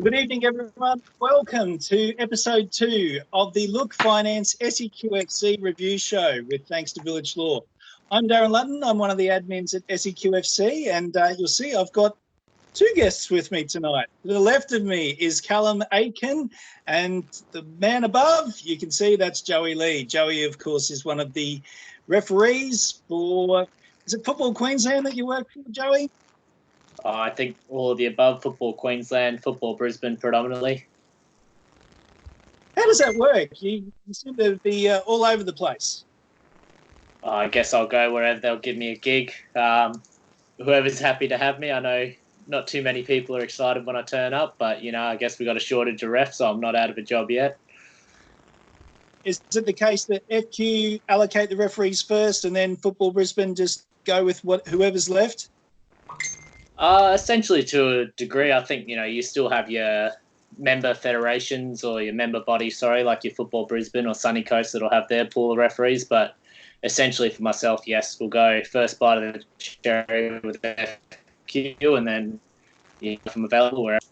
Good evening, everyone. Welcome to episode 2 of the Look Finance SEQFC review show with thanks to Vilic Law. I'm Darren Lutton. I'm one of the admins at SEQFC, and you'll see I've got two guests with me tonight. To the left of me is Callum Aitken, and the man above, you can see that's Joey Lee. Joey, of course, is one of the referees for, is it Football Queensland that you work for, Joey? I think all of the above: Football Queensland, Football Brisbane predominantly. How does that work? You seem to be all over the place. I guess I'll go wherever they'll give me a gig. Whoever's happy to have me. I know not too many people are excited when I turn up, but, I guess we got a shortage of refs, so I'm not out of a job yet. Is it the case that FQ allocate the referees first and then Football Brisbane just go with whoever's left? Essentially, to a degree. I think, you still have your member federations or your member bodies, like your Football Brisbane or Sunny Coast that'll have their pool of referees. But essentially for myself, yes, we'll go first bite of the cherry with FQ and then if I'm available wherever.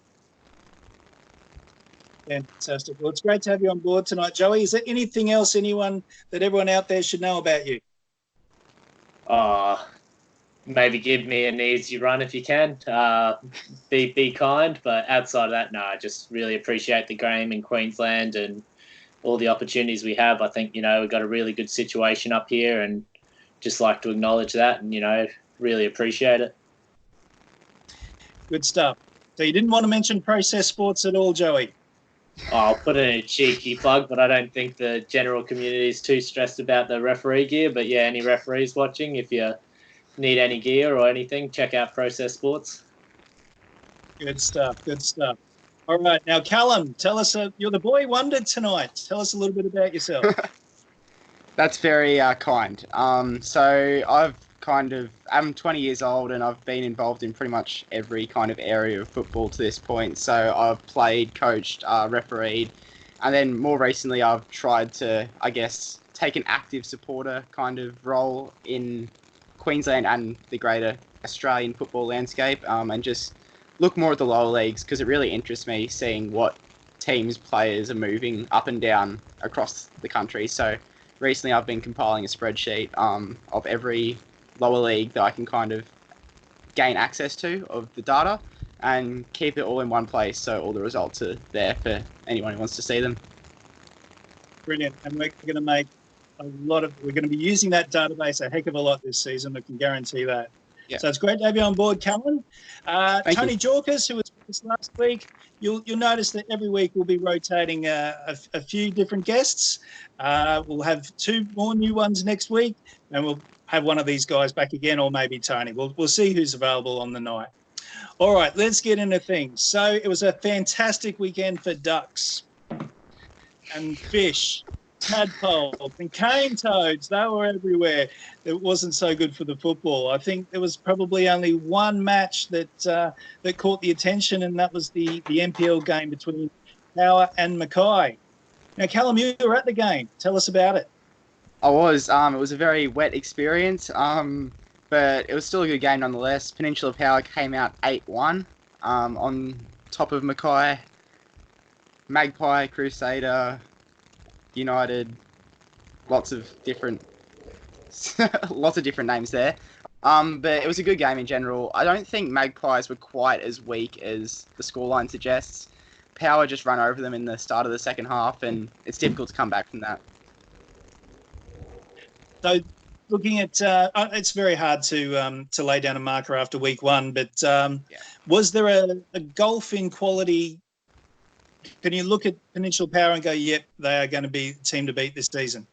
Fantastic. Well, it's great to have you on board tonight, Joey. Is there anything else that everyone out there should know about you? Maybe give me an easy run if you can. Be kind, but outside of that, no, I just really appreciate the game in Queensland and all the opportunities we have. I think, we've got a really good situation up here and just like to acknowledge that and, really appreciate it. Good stuff. So you didn't want to mention Process Sports at all, Joey? I'll put in a cheeky plug, but I don't think the general community is too stressed about the referee gear. But yeah, any referees watching, if you need any gear or anything, check out Process Sports. Good stuff. Good stuff. All right. Now, Callum, tell us, you're the boy wonder tonight. Tell us a little bit about yourself. That's very kind. So I'm 20 years old and I've been involved in pretty much every kind of area of football to this point. So I've played, coached, refereed, and then more recently I've tried to, take an active supporter kind of role in Queensland and the greater Australian football landscape, and just look more at the lower leagues because it really interests me seeing what teams, players are moving up and down across the country. So recently I've been compiling a spreadsheet of every lower league that I can kind of gain access to of the data and keep it all in one place so all the results are there for anyone who wants to see them. Brilliant. And we're going to make we're going to be using that database a heck of a lot this season. I can guarantee that. Yeah. So it's great to have you on board, Callum. Tony Jorkis, who was with us last week, you'll notice that every week we'll be rotating a few different guests. We'll have 2 more new ones next week, and we'll have one of these guys back again, or maybe Tony. We'll see who's available on the night. All right, let's get into things. So it was a fantastic weekend for ducks and fish, tadpoles and cane toads. They were everywhere. It wasn't so good for the football. I think there was probably only one match that caught the attention, and that was the NPL game between Power and Mackay. Now, Callum, you were at the game. Tell us about it. I was. It was a very wet experience, but it was still a good game nonetheless. Peninsula Power came out 8-1 on top of Mackay. Magpie, Crusader, United, lots of different names there. But it was a good game in general. I don't think Magpies were quite as weak as the scoreline suggests. Power just ran over them in the start of the second half, and it's difficult to come back from that. So, looking at it's very hard to lay down a marker after week one, but was there a gulf in quality? Can you look at Peninsula Power and go, yep, they are going to be the team to beat this season?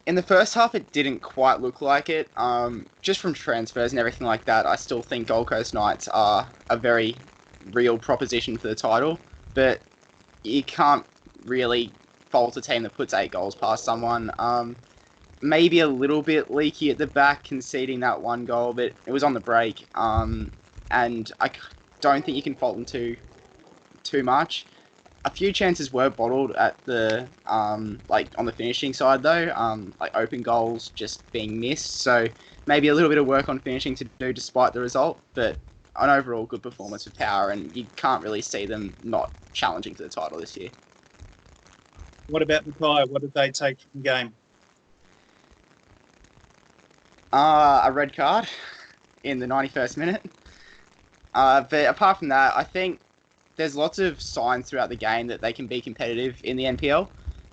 In the first half, it didn't quite look like it. Just from transfers and everything like that, I still think Gold Coast Knights are a very real proposition for the title. But you can't really fault a team that puts 8 goals past someone. Maybe a little bit leaky at the back, conceding that 1 goal, but it was on the break. And I don't think you can fault them too much. A few chances were bottled at the on the finishing side though, open goals just being missed. So maybe a little bit of work on finishing to do despite the result. But an overall good performance for Power, and you can't really see them not challenging for the title this year. What about Mackay? What did they take from the game? A red card in the 91st minute. But apart from that, I think there's lots of signs throughout the game that they can be competitive in the NPL,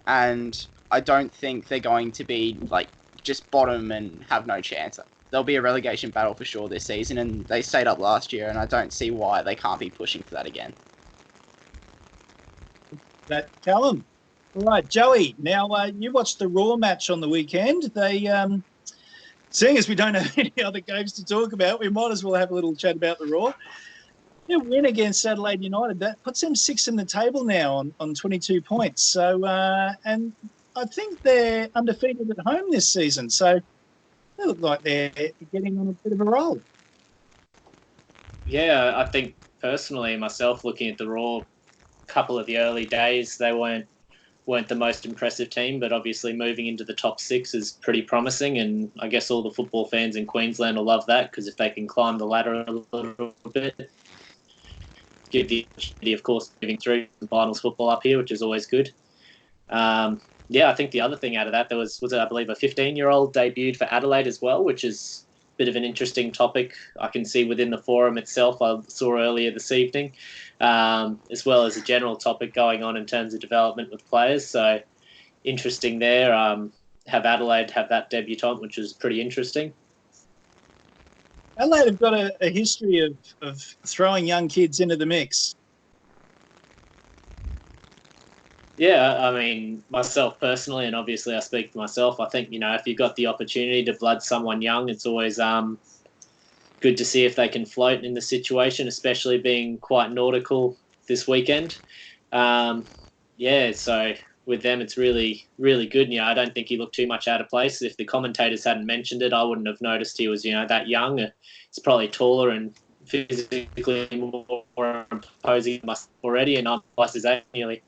and I don't think they're going to be like just bottom and have no chance. There'll be a relegation battle for sure this season, and they stayed up last year, and I don't see why they can't be pushing for that again. That Callum. All right, Joey. Now you watched the Raw match on the weekend. They, seeing as we don't have any other games to talk about, we might as well have a little chat about the Raw. Their win against Adelaide United, that puts them 6th in the table now on 22 points. So, and I think they're undefeated at home this season. So they look like they're getting on a bit of a roll. Yeah, I think personally, myself, looking at the Raw, couple of the early days, they weren't the most impressive team, but obviously moving into the top 6 is pretty promising, and I guess all the football fans in Queensland will love that, because if they can climb the ladder a little bit, give the opportunity, of course, moving through the finals football up here, which is always good. Yeah, I think the other thing out of that, there was I believe, a 15-year-old debuted for Adelaide as well, which is a bit of an interesting topic I can see within the forum itself. I saw earlier this evening, as well as a general topic going on in terms of development with players. So interesting there. Have Adelaide have that debutant, which is pretty interesting. Adelaide have got a history of throwing young kids into the mix. Yeah, I mean, myself personally, and obviously I speak for myself, I think, if you've got the opportunity to blood someone young, it's always good to see if they can float in the situation, especially being quite nautical this weekend. Yeah, so with them, it's really, really good. I don't think he looked too much out of place. If the commentators hadn't mentioned it, I wouldn't have noticed he was, that young. He's probably taller and physically more imposing already, and I'm twice his age nearly.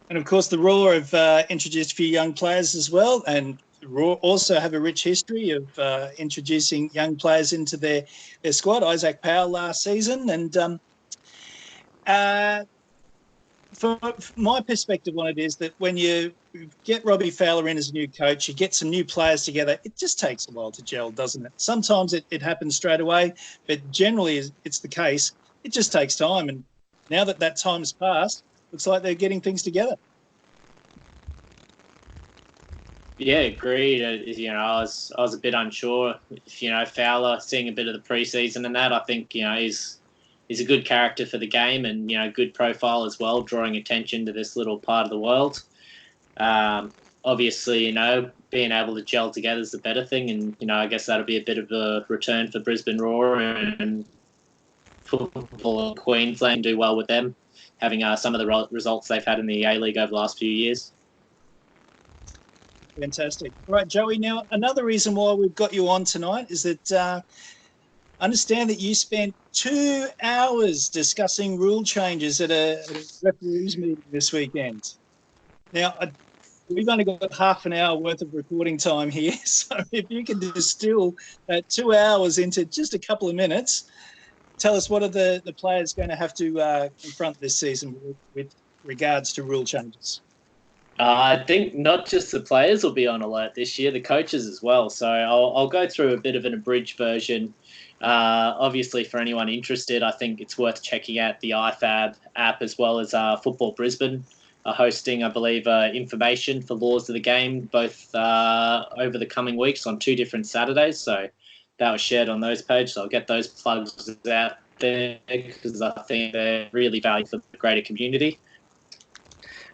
And of course, the Raw have introduced a few young players as well, and Raw also have a rich history of introducing young players into their squad. Isaac Powell last season, and from my perspective on it is that when you get Robbie Fowler in as a new coach, you get some new players together, it just takes a while to gel, doesn't it? Sometimes it happens straight away, but generally it's the case. It just takes time, and now that time's passed, looks like they're getting things together. Yeah, agreed. I was a bit unsure. Fowler, seeing a bit of the preseason and that, I think he's a good character for the game, and good profile as well, drawing attention to this little part of the world. Obviously, being able to gel together is the better thing, and I guess that'll be a bit of a return for Brisbane Roar and football in Queensland, do well with them, having some of the results they've had in the A-League over the last few years. Fantastic. All right, Joey, now another reason why we've got you on tonight is that I understand that you spent 2 hours discussing rule changes at a referees meeting this weekend. Now, we've only got half an hour worth of recording time here, so if you can distill 2 hours into just a couple of minutes, tell us what are the players going to have to confront this season with regards to rule changes? I think not just the players will be on alert this year, the coaches as well. So I'll go through a bit of an abridged version. Obviously, for anyone interested, I think it's worth checking out the IFAB app, as well as Football Brisbane are hosting, I believe, information for laws of the game, both over the coming weeks on 2 different Saturdays. So that was shared on those pages. So I'll get those plugs out there because I think they're really valuable for the greater community.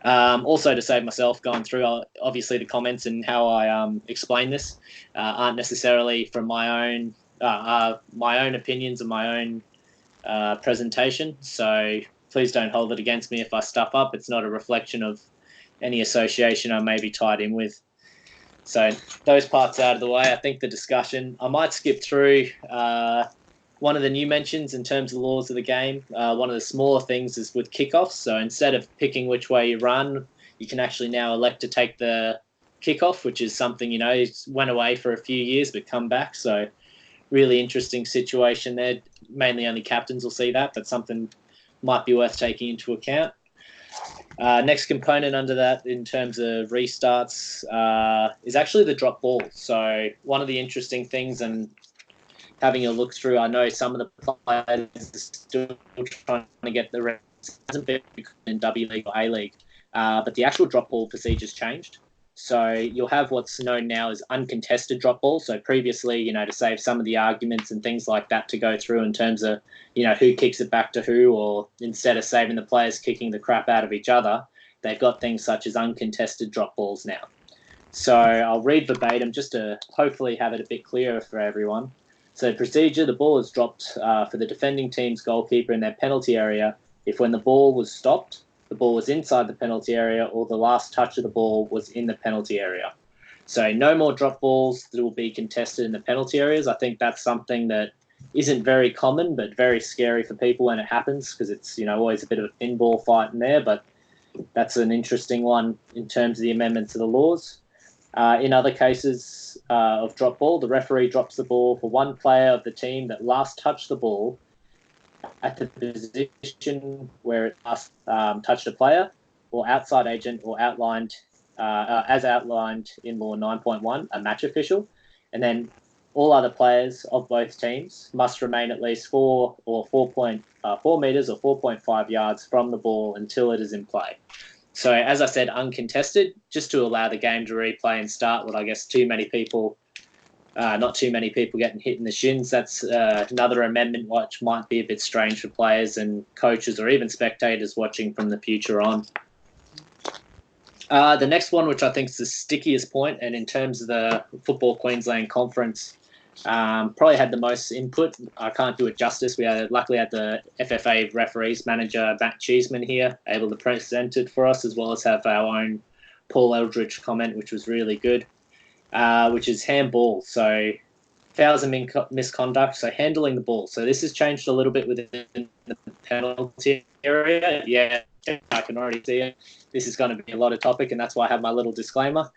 Also, to save myself going through, obviously the comments and how I explain this aren't necessarily from my own opinions and my own presentation. So please don't hold it against me if I stuff up. It's not a reflection of any association I may be tied in with. So those parts out of the way. I think the discussion, I might skip through one of the new mentions in terms of laws of the game. One of the smaller things is with kickoffs. So instead of picking which way you run, you can actually now elect to take the kickoff, which is something, went away for a few years but come back. So really interesting situation there. Mainly only captains will see that, but something might be worth taking into account. Next component under that in terms of restarts is actually the drop ball. So one of the interesting things, and having a look through, I know some of the players are still trying to get the rest. It hasn't been in W League or A League, but the actual drop ball procedure's changed. So you'll have what's known now as uncontested drop ball. So previously, to save some of the arguments and things like that to go through in terms of, who kicks it back to who, or instead of saving the players kicking the crap out of each other, they've got things such as uncontested drop balls now. So I'll read verbatim just to hopefully have it a bit clearer for everyone. So procedure, the ball is dropped for the defending team's goalkeeper in their penalty area if when the ball was stopped, the ball was inside the penalty area or the last touch of the ball was in the penalty area. So no more drop balls that will be contested in the penalty areas. I think that's something that isn't very common, but very scary for people when it happens, because it's, always a bit of a pinball fight in there, but that's an interesting one in terms of the amendments to the laws. In other cases of drop ball, the referee drops the ball for one player of the team that last touched the ball at the position where it last touched a player, or outside agent, or outlined as outlined in Law 9.1, a match official. And then all other players of both teams must remain at least 4 metres or 4.5 yards from the ball until it is in play. So, as I said, uncontested, just to allow the game to replay and start with, I guess, not too many people getting hit in the shins. That's another amendment which might be a bit strange for players and coaches or even spectators watching from the future on. The next one, which I think is the stickiest point, and in terms of the Football Queensland Conference, probably had the most input. I can't do it justice. We luckily had the FFA referees manager, Matt Cheeseman, here, able to present it for us, as well as have our own Paul Eldridge comment, which was really good. Which is handball. So fouls and misconduct. So handling the ball. So this has changed a little bit within the penalty area. Yeah, I can already see it. This is going to be a lot of topic, and that's why I have my little disclaimer.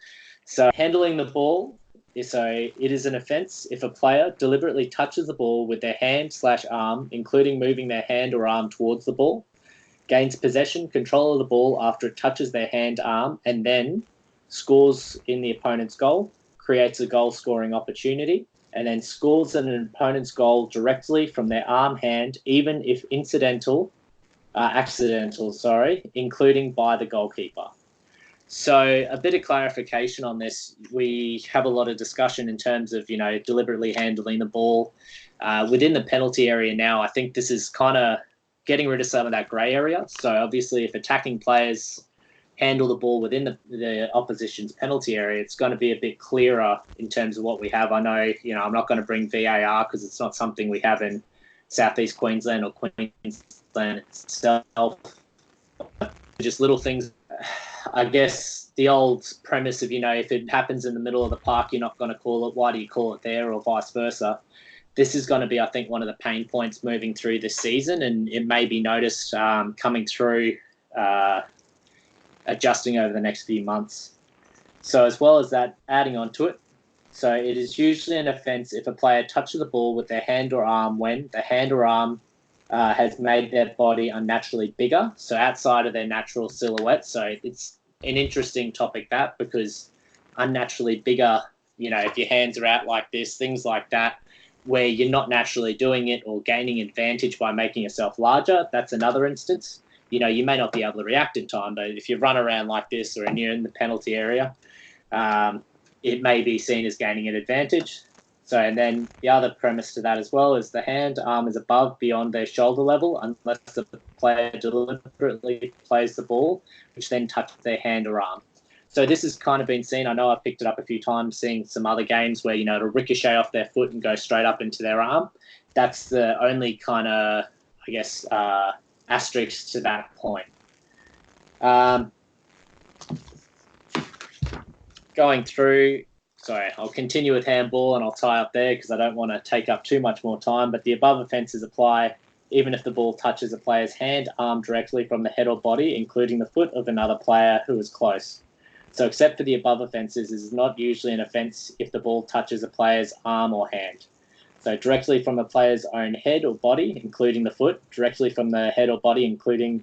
So handling the ball. So it is an offence if a player deliberately touches the ball with their hand/arm, including moving their hand or arm towards the ball, gains possession, control of the ball after it touches their hand/arm, and then scores in the opponent's goal, creates a goal-scoring opportunity, and then scores an opponent's goal directly from their arm/hand, even if accidental, including by the goalkeeper. So a bit of clarification on this. We have a lot of discussion in terms of, deliberately handling the ball. Within the penalty area now, I think this is kind of getting rid of some of that grey area. So obviously if attacking players handle the ball within the opposition's penalty area, it's going to be a bit clearer in terms of what we have. I know, I'm not going to bring VAR because it's not something we have in Southeast Queensland or Queensland itself. Just little things. I guess the old premise of, if it happens in the middle of the park, you're not going to call it. Why do you call it there, or vice versa? This is going to be, I think, one of the pain points moving through this season, and it may be noticed coming through adjusting over the next few months. So as well as that, adding on to it, so it is usually an offence if a player touches the ball with their hand or arm when the hand or arm has made their body unnaturally bigger, so outside of their natural silhouette. So it's an interesting topic, that, because unnaturally bigger, if your hands are out like this, things like that, where you're not naturally doing it or gaining advantage by making yourself larger, that's another instance. You may not be able to react in time, but if you run around like this or you're in the penalty area, it may be seen as gaining an advantage. So, and then the other premise to that as well is the hand arm is above beyond their shoulder level unless the player deliberately plays the ball, which then touches their hand or arm. So this has kind of been seen. I know I've picked it up a few times, seeing some other games where, it'll ricochet off their foot and go straight up into their arm. That's the only kind of, I guess, asterisk to that point. Going through, sorry, I'll continue with handball and I'll tie up there because I don't want to take up too much more time, but the above offences apply even if the ball touches a player's hand, arm directly from the head or body, including the foot of another player who is close. So except for the above offences, it is not usually an offence if the ball touches a player's arm or hand. So directly from a player's own head or body, including the foot, directly from the head or body, including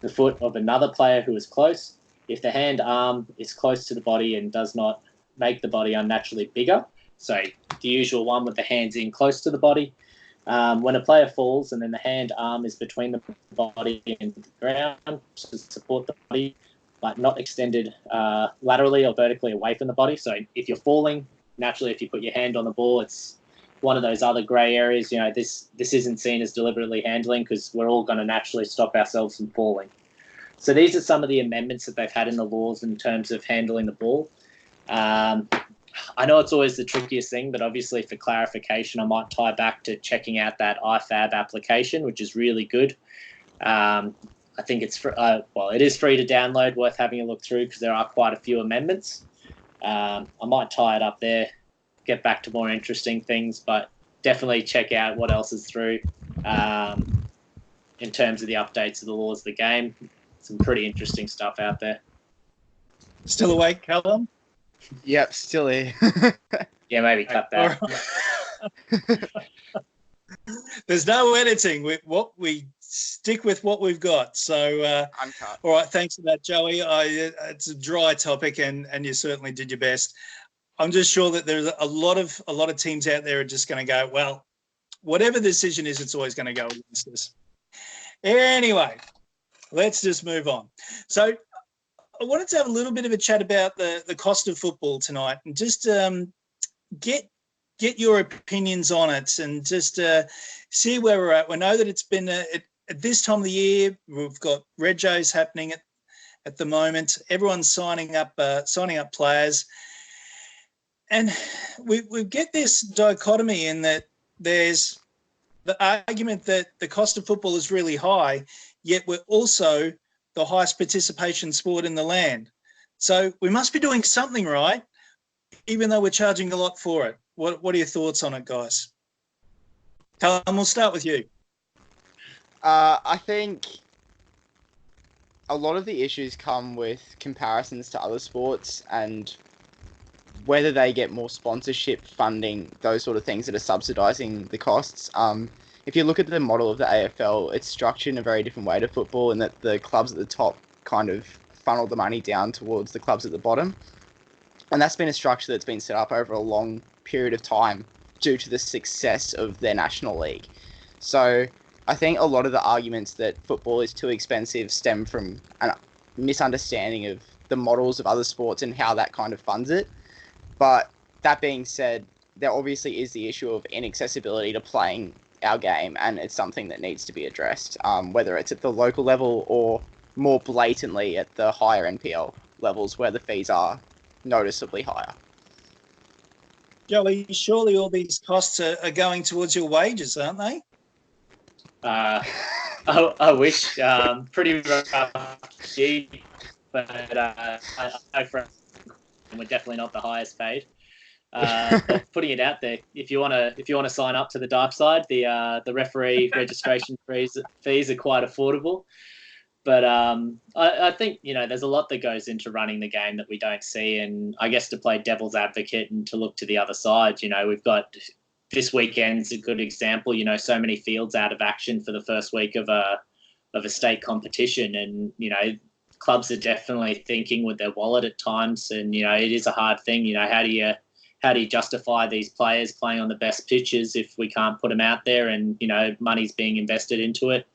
the foot of another player who is close. If the hand arm is close to the body and does not make the body unnaturally bigger, so the usual one with the hands in close to the body, when a player falls and then the hand arm is between the body and the ground to support the body, but not extended laterally or vertically away from the body. So if you're falling, naturally, if you put your hand on the ball, it's one of those other grey areas. This isn't seen as deliberately handling because we're all going to naturally stop ourselves from falling. So these are some of the amendments that they've had in the laws in terms of handling the ball. I know it's always the trickiest thing, but obviously for clarification, I might tie back to checking out that IFAB application, which is really good. I think it's it is free to download, worth having a look through because there are quite a few amendments. I might tie it up there, get back to more interesting things, but definitely check out what else is through in terms of the updates of the laws of the game. Some pretty interesting stuff out there. Still awake, Callum? Yep, still here. Yeah, maybe cut that. There's no editing. We stick with what we've got. So, Uncut. All right, thanks for that, Joey. It's a dry topic, and you certainly did your best. I'm just sure that there's a lot of teams out there are just going to go, well, whatever the decision is, it's always going to go against us. Anyway, let's just move on. So I wanted to have a little bit of a chat about the cost of football tonight and just get your opinions on it and just see where we're at. We know that it's been at this time of the year, we've got regos happening at the moment. Everyone's signing up players. And we get this dichotomy in that there's the argument that the cost of football is really high, yet we're also the highest participation sport in the land. So we must be doing something right, even though we're charging a lot for it. What are your thoughts on it, guys? Callum, we'll start with you. I think a lot of the issues come with comparisons to other sports and whether they get more sponsorship funding, those sort of things that are subsidising the costs. If you look at the model of the AFL, it's structured in a very different way to football in that the clubs at the top kind of funnel the money down towards the clubs at the bottom. And that's been a structure that's been set up over a long period of time due to the success of their national league. So I think a lot of the arguments that football is too expensive stem from a misunderstanding of the models of other sports and how that kind of funds it. But that being said, there obviously is the issue of inaccessibility to playing our game, and it's something that needs to be addressed, whether it's at the local level or more blatantly at the higher NPL levels where the fees are noticeably higher. Joey, surely all these costs are going towards your wages, aren't they? I wish. Pretty rough, but we're definitely not the highest paid. But putting it out there, if you want to sign up to the dark side, the referee registration fees are quite affordable. But I think there's a lot that goes into running the game that we don't see, and I guess to play devil's advocate and to look to the other side, we've got this weekend's a good example. So many fields out of action for the first week of a state competition, and clubs are definitely thinking with their wallet at times, and it is a hard thing. How do you justify these players playing on the best pitches if we can't put them out there and money's being invested into it?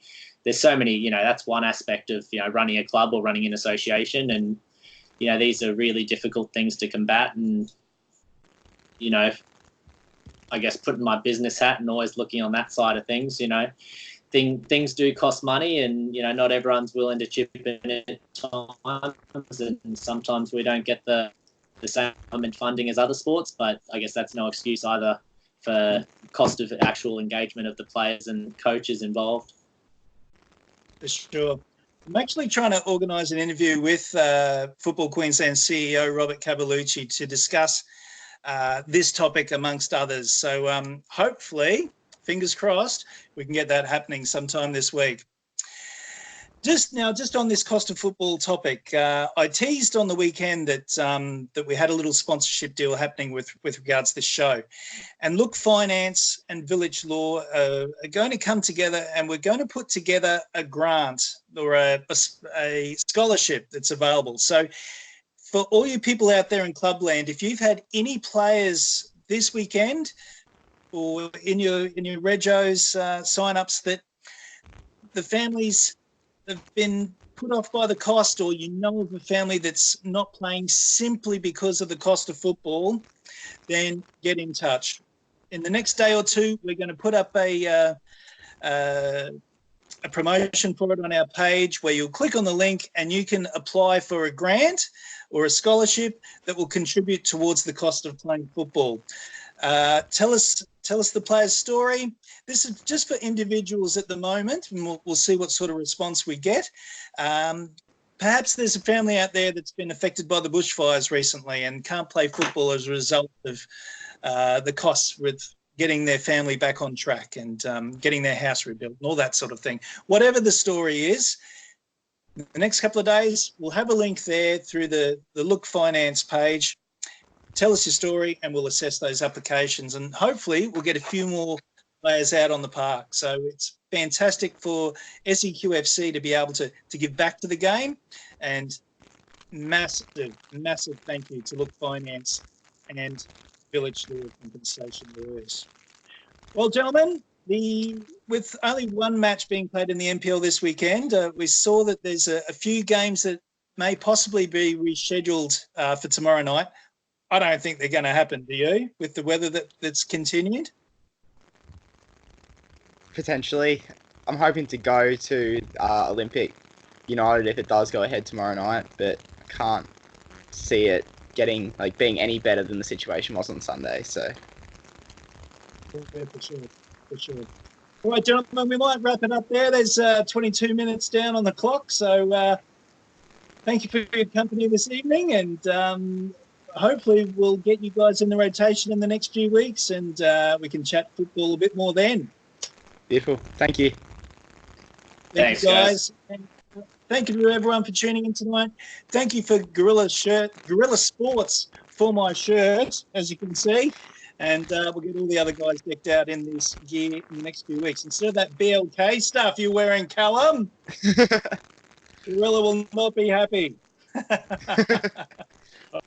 There's so many, that's one aspect of running a club or running an association, and these are really difficult things to combat. And I guess putting my business hat and always looking on that side of things, things do cost money, and not everyone's willing to chip in at times, and sometimes we don't get the same funding as other sports, but I guess that's no excuse either for cost of actual engagement of the players and coaches involved. For sure. I'm actually trying to organise an interview with Football Queensland CEO Robert Cavalucci to discuss this topic amongst others. So hopefully, fingers crossed, we can get that happening sometime this week. Just on this cost of football topic, I teased on the weekend that we had a little sponsorship deal happening with regards to this show, and Look Finance and Vilic Law are going to come together, and we're going to put together a grant or a scholarship that's available. So for all you people out there in Clubland, if you've had any players this weekend or in your regos sign-ups that the families have been put off by the cost, or you know of a family that's not playing simply because of the cost of football, then get in touch. In the next day or two, we're going to put up a promotion for it on our page where you'll click on the link and you can apply for a grant or a scholarship that will contribute towards the cost of playing football. Tell us the player's story. This is just for individuals at the moment, and we'll see what sort of response we get. Perhaps there's a family out there that's been affected by the bushfires recently and can't play football as a result of the costs with getting their family back on track and getting their house rebuilt and all that sort of thing. Whatever the story is, the next couple of days, we'll have a link there through the Look Finance page. Tell us your story and we'll assess those applications, and hopefully we'll get a few more players out on the park. So it's fantastic for SEQFC to be able to give back to the game, and massive thank you to Look Finance and Village Law Compensation Lawyers. Well, gentlemen, with only one match being played in the NPL this weekend, we saw that there's a few games that may possibly be rescheduled for tomorrow night. I don't think they're going to happen, do you, with the weather that's continued? Potentially. I'm hoping to go to Olympic United if it does go ahead tomorrow night, but I can't see it being any better than the situation was on Sunday. So, yeah, for sure. All right, gentlemen, we might wrap it up there. There's 22 minutes down on the clock, so thank you for your company this evening, and hopefully we'll get you guys in the rotation in the next few weeks, and we can chat football a bit more then. Beautiful. Thank you. Thanks, you guys. And thank you to everyone for tuning in tonight. Thank you for Gorilla Sports for my shirt, as you can see. And we'll get all the other guys decked out in this gear in the next few weeks. Instead of that BLK stuff you're wearing, Callum, Gorilla will not be happy.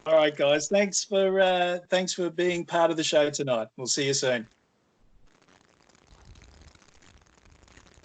All right, guys. Thanks for being part of the show tonight. We'll see you soon.